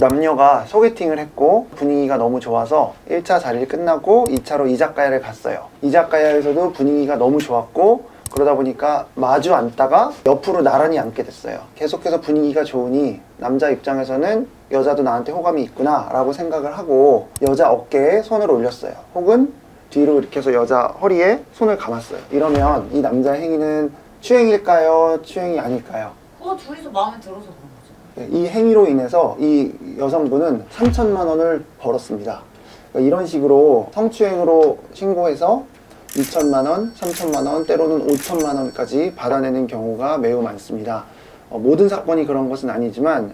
남녀가 소개팅을 했고 분위기가 너무 좋아서 1차 자리를 끝나고 2차로 이자카야를 갔어요. 이자카야에서도 분위기가 너무 좋았고 그러다 보니까 마주 앉다가 옆으로 나란히 앉게 됐어요. 계속해서 분위기가 좋으니 남자 입장에서는 여자도 나한테 호감이 있구나 라고 생각을 하고 여자 어깨에 손을 올렸어요. 혹은 뒤로 이렇게 해서 여자 허리에 손을 감았어요. 이러면 이 남자의 행위는 추행일까요? 추행이 아닐까요? 둘이서 마음에 들어서 그런 거죠. 이 행위로 인해서 이 여성분은 3천만 원을 벌었습니다. 그러니까 이런 식으로 성추행으로 신고해서 2천만 원, 3천만 원, 때로는 5천만 원까지 받아내는 경우가 매우 많습니다. 모든 사건이 그런 것은 아니지만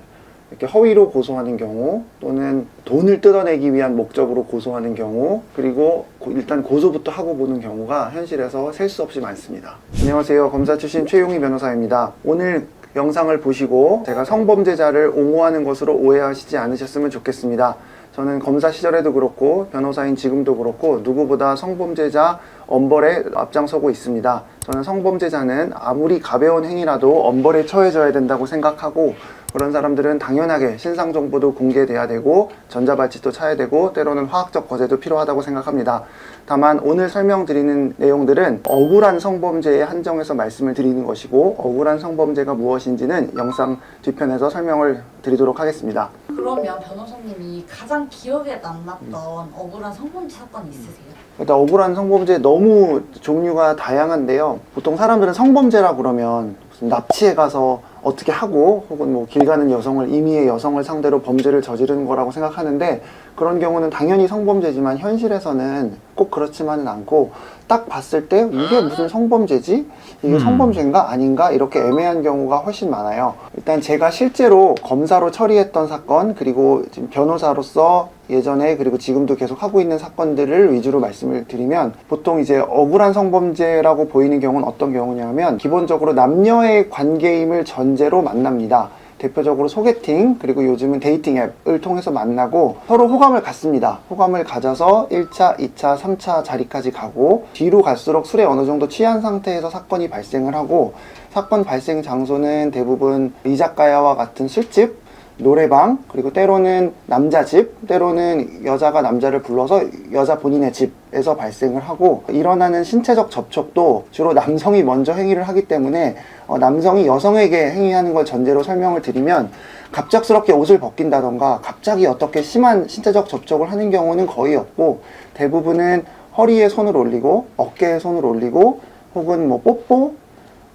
이렇게 허위로 고소하는 경우 또는 돈을 뜯어내기 위한 목적으로 고소하는 경우 그리고 일단 고소부터 하고 보는 경우가 현실에서 셀 수 없이 많습니다. 안녕하세요. 검사 출신 최용희 변호사입니다. 오늘 영상을 보시고 제가 성범죄자를 옹호하는 것으로 오해하시지 않으셨으면 좋겠습니다. 저는 검사 시절에도 그렇고 변호사인 지금도 그렇고 누구보다 성범죄자 엄벌에 앞장서고 있습니다. 저는 성범죄자는 아무리 가벼운 행위라도 엄벌에 처해져야 된다고 생각하고 그런 사람들은 당연하게 신상정보도 공개돼야 되고 전자발찌도 차야 되고 때로는 화학적 거제도 필요하다고 생각합니다. 다만 오늘 설명드리는 내용들은 억울한 성범죄에 한정해서 말씀을 드리는 것이고 억울한 성범죄가 무엇인지는 영상 뒤편에서 설명을 드리도록 하겠습니다. 그러면 변호사님이 가장 기억에 남았던 억울한 성범죄 사건이 있으세요? 일단 억울한 성범죄 너무 종류가 다양한데요. 보통 사람들은 성범죄라 그러면 무슨 납치해 가서 어떻게 하고 혹은 뭐 길 가는 여성을 임의의 여성을 상대로 범죄를 저지르는 거라고 생각하는데 그런 경우는 당연히 성범죄지만 현실에서는 꼭 그렇지만은 않고 딱 봤을 때 이게 무슨 성범죄지? 이게 성범죄인가 아닌가? 이렇게 애매한 경우가 훨씬 많아요. 일단 제가 실제로 검사로 처리했던 사건 그리고 지금 변호사로서 예전에 그리고 지금도 계속 하고 있는 사건들을 위주로 말씀을 드리면 보통 이제 억울한 성범죄라고 보이는 경우는 어떤 경우냐면 기본적으로 남녀의 관계임을 전제로 만납니다. 대표적으로 소개팅 그리고 요즘은 데이팅 앱을 통해서 만나고 서로 호감을 갖습니다. 호감을 가져서 1차, 2차, 3차 자리까지 가고 뒤로 갈수록 술에 어느 정도 취한 상태에서 사건이 발생을 하고 사건 발생 장소는 대부분 이자카야와 같은 술집 노래방 그리고 때로는 남자 집 때로는 여자가 남자를 불러서 여자 본인의 집에서 발생을 하고 일어나는 신체적 접촉도 주로 남성이 먼저 행위를 하기 때문에 남성이 여성에게 행위하는 걸 전제로 설명을 드리면 갑작스럽게 옷을 벗긴다던가 갑자기 어떻게 심한 신체적 접촉을 하는 경우는 거의 없고 대부분은 허리에 손을 올리고 어깨에 손을 올리고 혹은 뭐 뽀뽀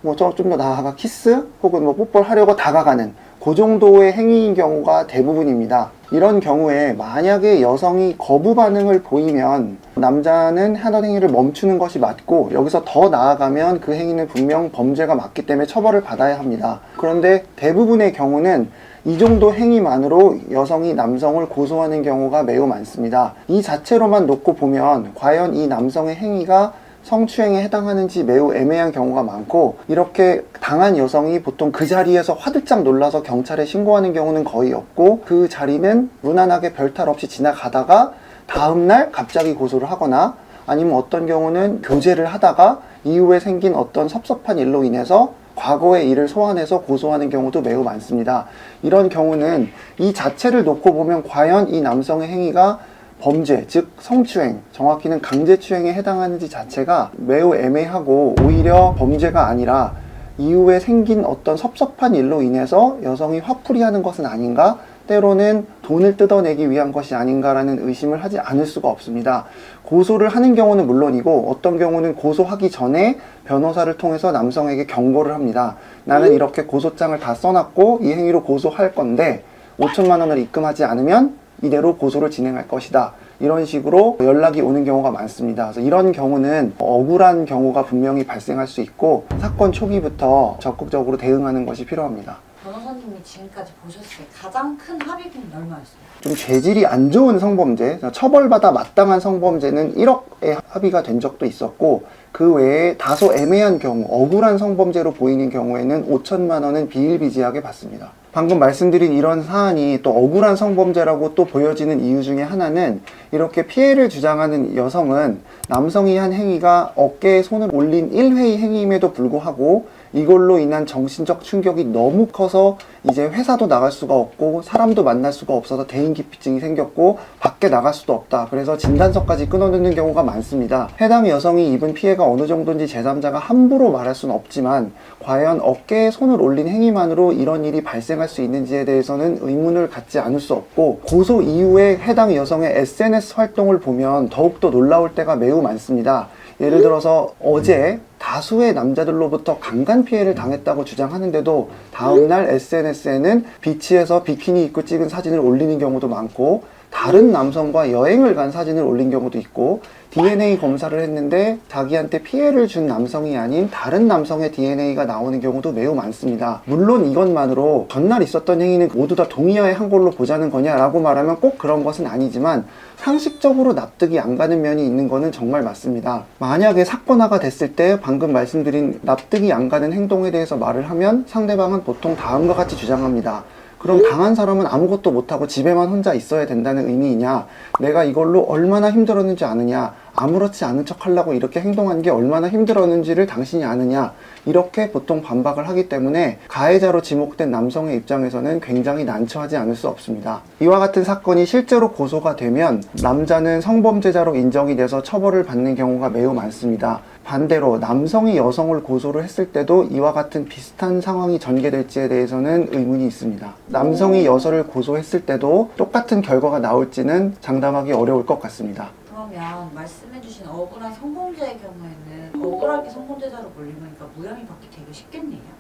뭐 좀 더 나아가 키스 혹은 뭐 뽀뽀를 하려고 다가가는 그 정도의 행위인 경우가 대부분입니다. 이런 경우에 만약에 여성이 거부 반응을 보이면 남자는 하던 행위를 멈추는 것이 맞고 여기서 더 나아가면 그 행위는 분명 범죄가 맞기 때문에 처벌을 받아야 합니다. 그런데 대부분의 경우는 이 정도 행위만으로 여성이 남성을 고소하는 경우가 매우 많습니다. 이 자체로만 놓고 보면 과연 이 남성의 행위가 성추행에 해당하는지 매우 애매한 경우가 많고 이렇게 당한 여성이 보통 그 자리에서 화들짝 놀라서 경찰에 신고하는 경우는 거의 없고 그 자리는 무난하게 별탈 없이 지나가다가 다음날 갑자기 고소를 하거나 아니면 어떤 경우는 교제를 하다가 이후에 생긴 어떤 섭섭한 일로 인해서 과거의 일을 소환해서 고소하는 경우도 매우 많습니다. 이런 경우는 이 자체를 놓고 보면 과연 이 남성의 행위가 범죄, 즉 성추행, 정확히는 강제추행에 해당하는지 자체가 매우 애매하고 오히려 범죄가 아니라 이후에 생긴 어떤 섭섭한 일로 인해서 여성이 화풀이 하는 것은 아닌가? 때로는 돈을 뜯어내기 위한 것이 아닌가라는 의심을 하지 않을 수가 없습니다. 고소를 하는 경우는 물론이고 어떤 경우는 고소하기 전에 변호사를 통해서 남성에게 경고를 합니다. 나는 이렇게 고소장을 다 써놨고 이 행위로 고소할 건데 5천만 원을 입금하지 않으면 이대로 고소를 진행할 것이다. 이런 식으로 연락이 오는 경우가 많습니다. 그래서 이런 경우는 억울한 경우가 분명히 발생할 수 있고 사건 초기부터 적극적으로 대응하는 것이 필요합니다. 변호사님이 지금까지 보셨을 때 가장 큰 합의금이 얼마였어요? 좀 재질이 안 좋은 성범죄, 처벌받아 마땅한 성범죄는 1억에 합의가 된 적도 있었고 그 외에 다소 애매한 경우, 억울한 성범죄로 보이는 경우에는 5천만 원은 비일비재하게 받습니다. 방금 말씀드린 이런 사안이 또 억울한 성범죄라고 또 보여지는 이유 중에 하나는 이렇게 피해를 주장하는 여성은 남성이 한 행위가 어깨에 손을 올린 1회의 행위임에도 불구하고 이걸로 인한 정신적 충격이 너무 커서 이제 회사도 나갈 수가 없고 사람도 만날 수가 없어서 대인기피증이 생겼고 밖에 나갈 수도 없다. 그래서 진단서까지 끊어내는 경우가 많습니다. 해당 여성이 입은 피해가 어느 정도인지 제3자가 함부로 말할 수는 없지만 과연 어깨에 손을 올린 행위만으로 이런 일이 발생할 수 있는지에 대해서는 의문을 갖지 않을 수 없고, 고소 이후에 해당 여성의 SNS 활동을 보면 더욱더 놀라울 때가 매우 많습니다. 예를 들어서 어제 다수의 남자들로부터 강간 피해를 당했다고 주장하는데도 다음날 SNS에는 비치에서 비키니 입고 찍은 사진을 올리는 경우도 많고, 다른 남성과 여행을 간 사진을 올린 경우도 있고, DNA 검사를 했는데 자기한테 피해를 준 남성이 아닌 다른 남성의 DNA가 나오는 경우도 매우 많습니다. 물론 이것만으로 전날 있었던 행위는 모두 다 동의하에 한 걸로 보자는 거냐라고 말하면 꼭 그런 것은 아니지만 상식적으로 납득이 안 가는 면이 있는 거는 정말 맞습니다. 만약에 사건화가 됐을 때 방금 말씀드린 납득이 안 가는 행동에 대해서 말을 하면 상대방은 보통 다음과 같이 주장합니다. 그럼 당한 사람은 아무것도 못하고 집에만 혼자 있어야 된다는 의미이냐? 내가 이걸로 얼마나 힘들었는지 아느냐? 아무렇지 않은 척 하려고 이렇게 행동한 게 얼마나 힘들었는지를 당신이 아느냐? 이렇게 보통 반박을 하기 때문에 가해자로 지목된 남성의 입장에서는 굉장히 난처하지 않을 수 없습니다. 이와 같은 사건이 실제로 고소가 되면 남자는 성범죄자로 인정이 돼서 처벌을 받는 경우가 매우 많습니다. 반대로 남성이 여성을 고소를 했을 때도 이와 같은 비슷한 상황이 전개될지에 대해서는 의문이 있습니다. 남성이 여성을 고소했을 때도 똑같은 결과가 나올지는 장담하기 어려울 것 같습니다. 그러면 말씀해주신 억울한 성범죄의 경우에는 억울하게 성범죄자로 몰리니까 무혐의 받기 되게 쉽겠네요.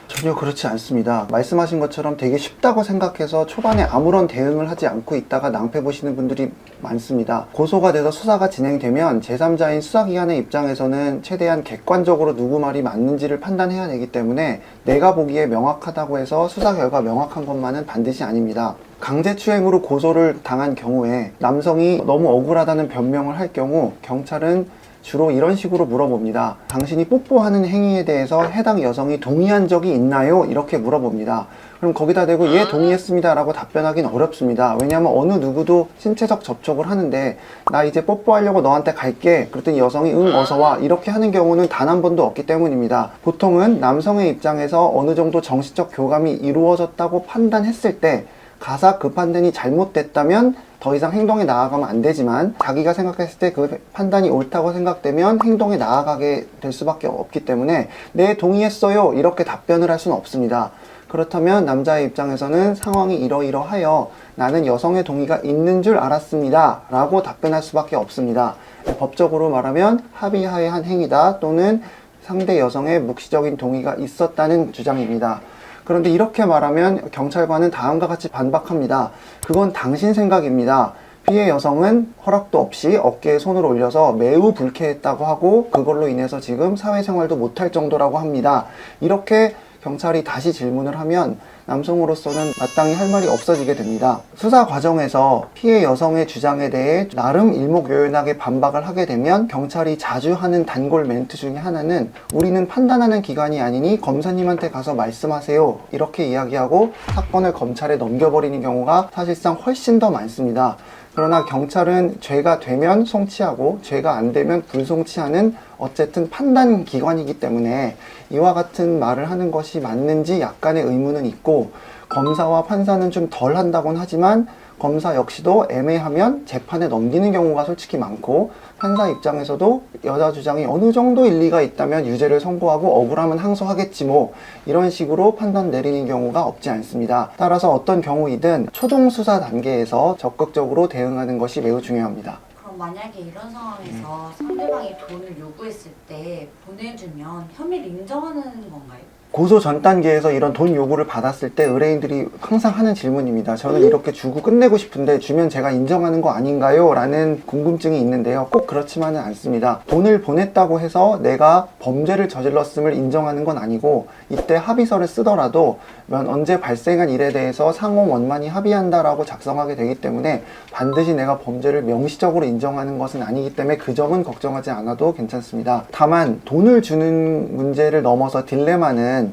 전혀 그렇지 않습니다. 말씀하신 것처럼 되게 쉽다고 생각해서 초반에 아무런 대응을 하지 않고 있다가 낭패 보시는 분들이 많습니다. 고소가 돼서 수사가 진행되면 제3자인 수사기관의 입장에서는 최대한 객관적으로 누구 말이 맞는지를 판단해야 되기 때문에 내가 보기에 명확하다고 해서 수사 결과 명확한 것만은 반드시 아닙니다. 강제추행으로 고소를 당한 경우에 남성이 너무 억울하다는 변명을 할 경우 경찰은 주로 이런 식으로 물어봅니다. 당신이 뽀뽀하는 행위에 대해서 해당 여성이 동의한 적이 있나요? 이렇게 물어봅니다. 그럼 거기다 대고 예 동의했습니다 라고 답변하기는 어렵습니다. 왜냐하면 어느 누구도 신체적 접촉을 하는데 나 이제 뽀뽀하려고 너한테 갈게 그랬더니 여성이 응 어서와 이렇게 하는 경우는 단 한 번도 없기 때문입니다. 보통은 남성의 입장에서 어느 정도 정신적 교감이 이루어졌다고 판단했을 때 가사 그 판단이 잘못됐다면 더 이상 행동에 나아가면 안 되지만 자기가 생각했을 때 그 판단이 옳다고 생각되면 행동에 나아가게 될 수밖에 없기 때문에 네 동의했어요 이렇게 답변을 할 수는 없습니다. 그렇다면 남자의 입장에서는 상황이 이러이러하여 나는 여성의 동의가 있는 줄 알았습니다 라고 답변할 수밖에 없습니다. 법적으로 말하면 합의하에 한 행위다 또는 상대 여성의 묵시적인 동의가 있었다는 주장입니다. 그런데 이렇게 말하면 경찰관은 다음과 같이 반박합니다. 그건 당신 생각입니다. 피해 여성은 허락도 없이 어깨에 손을 올려서 매우 불쾌했다고 하고 그걸로 인해서 지금 사회생활도 못할 정도라고 합니다. 이렇게 경찰이 다시 질문을 하면 남성으로서는 마땅히 할 말이 없어지게 됩니다. 수사 과정에서 피해 여성의 주장에 대해 나름 일목요연하게 반박을 하게 되면 경찰이 자주 하는 단골 멘트 중에 하나는 우리는 판단하는 기관이 아니니 검사님한테 가서 말씀하세요 이렇게 이야기하고 사건을 검찰에 넘겨버리는 경우가 사실상 훨씬 더 많습니다. 그러나 경찰은 죄가 되면 송치하고 죄가 안 되면 불송치하는 어쨌든 판단 기관이기 때문에 이와 같은 말을 하는 것이 맞는지 약간의 의문은 있고, 검사와 판사는 좀 덜 한다곤 하지만 검사 역시도 애매하면 재판에 넘기는 경우가 솔직히 많고, 판사 입장에서도 여자 주장이 어느 정도 일리가 있다면 유죄를 선고하고 억울하면 항소하겠지 뭐 이런 식으로 판단 내리는 경우가 없지 않습니다. 따라서 어떤 경우이든 초동 수사 단계에서 적극적으로 대응하는 것이 매우 중요합니다. 그럼 만약에 이런 상황에서 상대방이 돈을 요구했을 때 보내주면 혐의를 인정하는 건가요? 고소 전 단계에서 이런 돈 요구를 받았을 때 의뢰인들이 항상 하는 질문입니다. 저는 이렇게 주고 끝내고 싶은데 주면 제가 인정하는 거 아닌가요? 라는 궁금증이 있는데요. 꼭 그렇지만은 않습니다. 돈을 보냈다고 해서 내가 범죄를 저질렀음을 인정하는 건 아니고, 이때 합의서를 쓰더라도 언제 발생한 일에 대해서 상호 원만히 합의한다라고 작성하게 되기 때문에 반드시 내가 범죄를 명시적으로 인정하는 것은 아니기 때문에 그 점은 걱정하지 않아도 괜찮습니다. 다만 돈을 주는 문제를 넘어서 딜레마는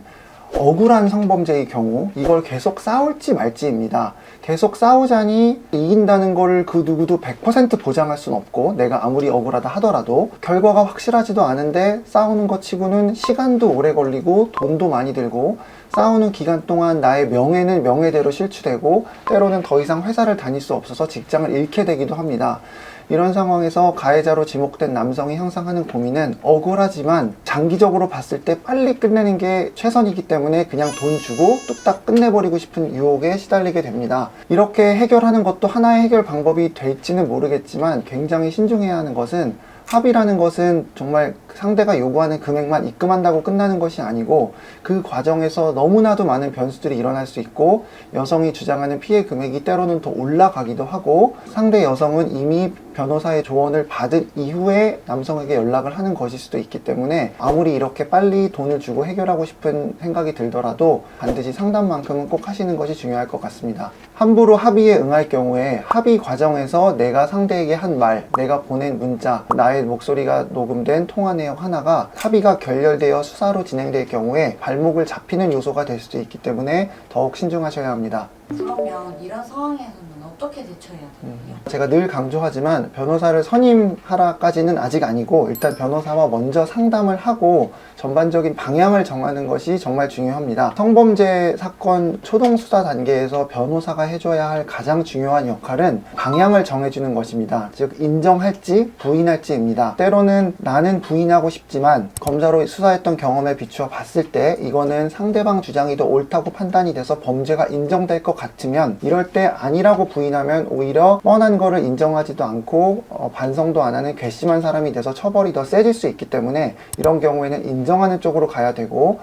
억울한 성범죄의 경우 이걸 계속 싸울지 말지입니다. 계속 싸우자니 이긴다는 거를 그 누구도 100% 보장할 순 없고, 내가 아무리 억울하다 하더라도 결과가 확실하지도 않은데 싸우는 것 치고는 시간도 오래 걸리고 돈도 많이 들고, 싸우는 기간 동안 나의 명예는 명예대로 실추되고, 때로는 더 이상 회사를 다닐 수 없어서 직장을 잃게 되기도 합니다. 이런 상황에서 가해자로 지목된 남성이 항상 하는 고민은, 억울하지만 장기적으로 봤을 때 빨리 끝내는 게 최선이기 때문에 그냥 돈 주고 뚝딱 끝내버리고 싶은 유혹에 시달리게 됩니다. 이렇게 해결하는 것도 하나의 해결 방법이 될지는 모르겠지만, 굉장히 신중해야 하는 것은, 합의라는 것은 정말 상대가 요구하는 금액만 입금한다고 끝나는 것이 아니고, 그 과정에서 너무나도 많은 변수들이 일어날 수 있고, 여성이 주장하는 피해 금액이 때로는 더 올라가기도 하고, 상대 여성은 이미 변호사의 조언을 받은 이후에 남성에게 연락을 하는 것일 수도 있기 때문에, 아무리 이렇게 빨리 돈을 주고 해결하고 싶은 생각이 들더라도 반드시 상담만큼은 꼭 하시는 것이 중요할 것 같습니다. 함부로 합의에 응할 경우에 합의 과정에서 내가 상대에게 한 말, 내가 보낸 문자, 나의 목소리가 녹음된 통화 내용 하나가 합의가 결렬되어 수사로 진행될 경우에 발목을 잡히는 요소가 될 수도 있기 때문에 더욱 신중하셔야 합니다. 그러면 이런 상황에서는 어떻게 대처해야 되나요? 제가 늘 강조하지만, 변호사를 선임하라까지는 아직 아니고, 일단 변호사와 먼저 상담을 하고 전반적인 방향을 정하는 것이 정말 중요합니다. 성범죄 사건 초동 수사 단계에서 변호사가 해줘야 할 가장 중요한 역할은 방향을 정해주는 것입니다. 즉, 인정할지 부인할지입니다. 때로는 나는 부인하고 싶지만 검사로 수사했던 경험에 비추어 봤을 때 이거는 상대방 주장이 더 옳다고 판단이 돼서 범죄가 인정될 것 같으면, 이럴 때 아니라고 부인하면 오히려 뻔한 거를 인정하지도 않고 반성도 안 하는 괘씸한 사람이 돼서 처벌이 더 세질 수 있기 때문에, 이런 경우에는 인정하는 쪽으로 가야 되고,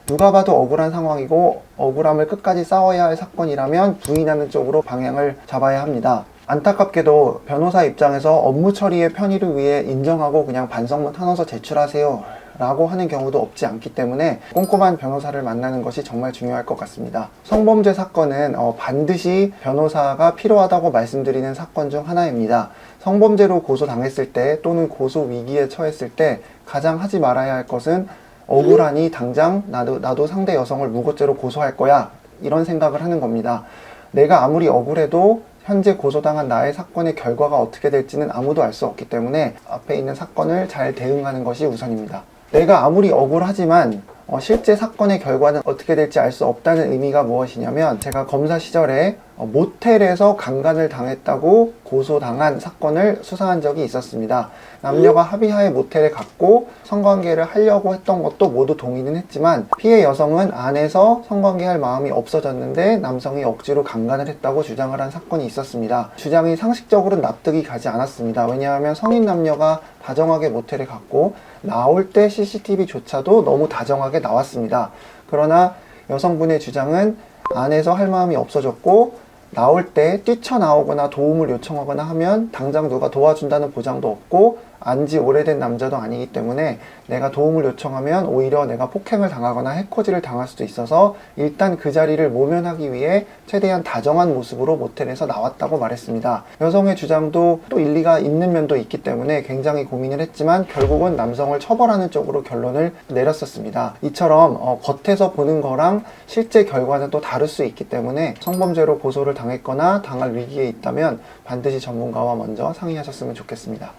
누가 봐도 억울한 상황이고 억울함을 끝까지 싸워야 할 사건이라면 부인하는 쪽으로 방향을 잡아야 합니다. 안타깝게도 변호사 입장에서 업무 처리의 편의를 위해 인정하고 그냥 반성문 타넣어서 제출하세요 라고 하는 경우도 없지 않기 때문에, 꼼꼼한 변호사를 만나는 것이 정말 중요할 것 같습니다. 성범죄 사건은 반드시 변호사가 필요하다고 말씀드리는 사건 중 하나입니다. 성범죄로 고소당했을 때 또는 고소 위기에 처했을 때 가장 하지 말아야 할 것은, 억울하니 당장 나도 상대 여성을 무고죄로 고소할 거야, 이런 생각을 하는 겁니다. 내가 아무리 억울해도 현재 고소당한 나의 사건의 결과가 어떻게 될지는 아무도 알 수 없기 때문에 앞에 있는 사건을 잘 대응하는 것이 우선입니다. 내가 아무리 억울하지만 실제 사건의 결과는 어떻게 될지 알 수 없다는 의미가 무엇이냐면, 제가 검사 시절에 모텔에서 강간을 당했다고 고소당한 사건을 수사한 적이 있었습니다. 남녀가 합의하에 모텔에 갔고 성관계를 하려고 했던 것도 모두 동의는 했지만, 피해 여성은 안에서 성관계할 마음이 없어졌는데 남성이 억지로 강간을 했다고 주장을 한 사건이 있었습니다. 주장이 상식적으로는 납득이 가지 않았습니다. 왜냐하면 성인 남녀가 다정하게 모텔에 갔고 나올 때 CCTV조차도 너무 다정하게 나왔습니다. 그러나 여성분의 주장은 안에서 할 마음이 없어졌고, 나올 때 뛰쳐나오거나 도움을 요청하거나 하면 당장 누가 도와준다는 보장도 없고, 안지 오래된 남자도 아니기 때문에 내가 도움을 요청하면 오히려 내가 폭행을 당하거나 해코지를 당할 수도 있어서, 일단 그 자리를 모면하기 위해 최대한 다정한 모습으로 모텔에서 나왔다고 말했습니다. 여성의 주장도 또 일리가 있는 면도 있기 때문에 굉장히 고민을 했지만 결국은 남성을 처벌하는 쪽으로 결론을 내렸었습니다. 이처럼 겉에서 보는 거랑 실제 결과는 또 다를 수 있기 때문에, 성범죄로 고소를 당했거나 당할 위기에 있다면 반드시 전문가와 먼저 상의하셨으면 좋겠습니다.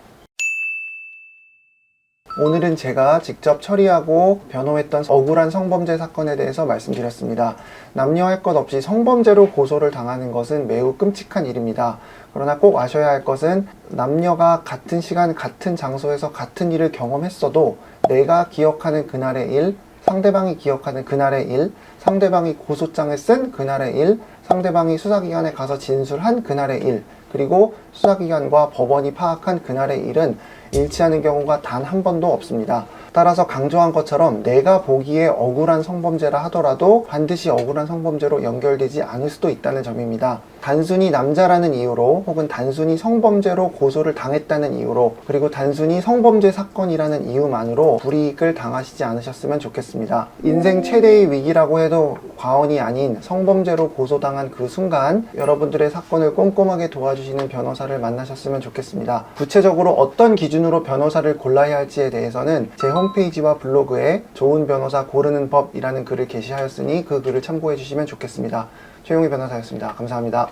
오늘은 제가 직접 처리하고 변호했던 억울한 성범죄 사건에 대해서 말씀드렸습니다. 남녀 할 것 없이 성범죄로 고소를 당하는 것은 매우 끔찍한 일입니다. 그러나 꼭 아셔야 할 것은, 남녀가 같은 시간 같은 장소에서 같은 일을 경험했어도 내가 기억하는 그날의 일, 상대방이 기억하는 그날의 일, 상대방이 고소장을 쓴 그날의 일, 상대방이 수사기관에 가서 진술한 그날의 일, 그리고 수사기관과 법원이 파악한 그날의 일은 일치하는 경우가 단 한 번도 없습니다. 따라서 강조한 것처럼 내가 보기에 억울한 성범죄라 하더라도 반드시 억울한 성범죄로 연결되지 않을 수도 있다는 점입니다. 단순히 남자라는 이유로, 혹은 단순히 성범죄로 고소를 당했다는 이유로, 그리고 단순히 성범죄 사건이라는 이유만으로 불이익을 당하시지 않으셨으면 좋겠습니다. 인생 최대의 위기라고 해도 과언이 아닌 성범죄로 고소당한 그 순간, 여러분들의 사건을 꼼꼼하게 도와주시는 변호사를 만나셨으면 좋겠습니다. 구체적으로 어떤 기준으로 변호사를 골라야 할지에 대해서는 제 홈페이지와 블로그에 좋은 변호사 고르는 법이라는 글을 게시하였으니 그 글을 참고해 주시면 좋겠습니다. 최용희 변호사였습니다. 감사합니다.